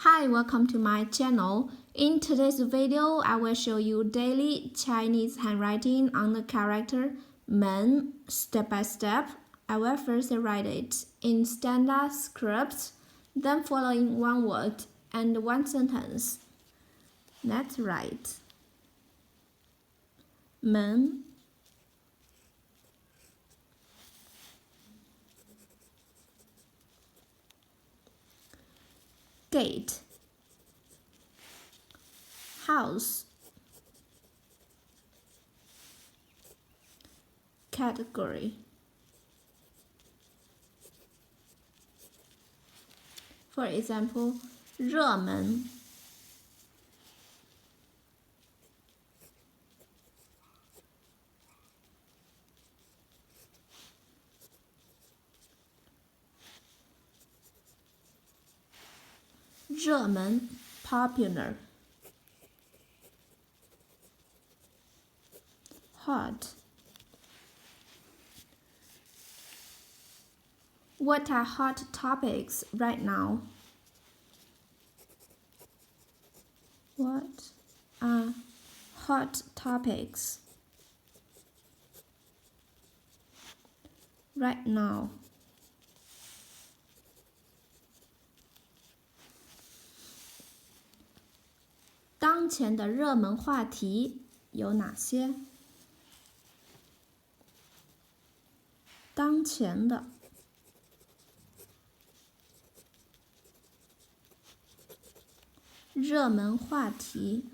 Hi, welcome to my channel. In today's video, I will show you daily Chinese handwriting on the character 门 step by step. I will first write it in standard script, then following one word and one sentence. Let's write 门 gate, house, category. For example, 热门 热门 popular, hot. What are hot topics right now? What are hot topics right now?当前的热门话题有哪些？当前的热门话题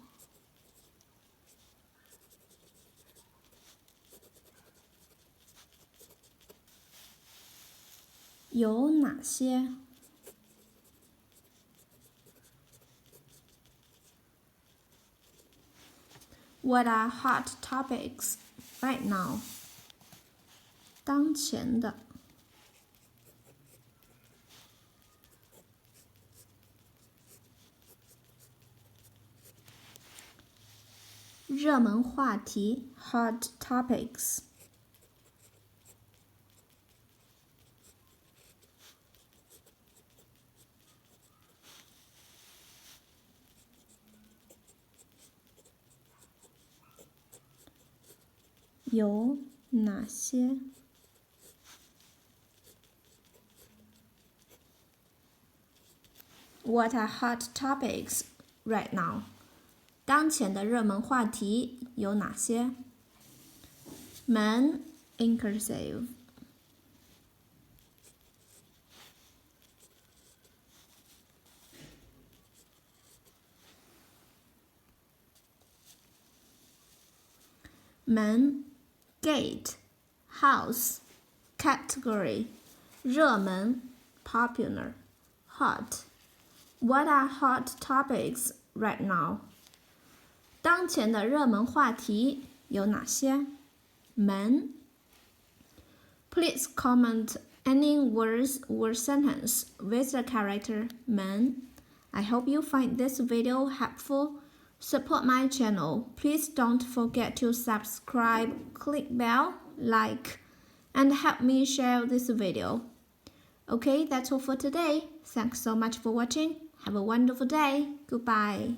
有哪些？What are hot topics right now? 当前的热门话题 hot topics. 有哪些？ What are hot topics right now? 当前的热门话题有哪些？门 inclusive, 门 gate, house, category, 热门 popular, hot. What are hot topics right now? 当前的热门话题有哪些？门 Please comment any words or sentence with the character 门. I hope you find this video helpful. Support my channel. Please don't forget to subscribe, click bell, like, and help me share this video. Okay, that's all for today. Thanks so much for watching. Have a wonderful day. Goodbye.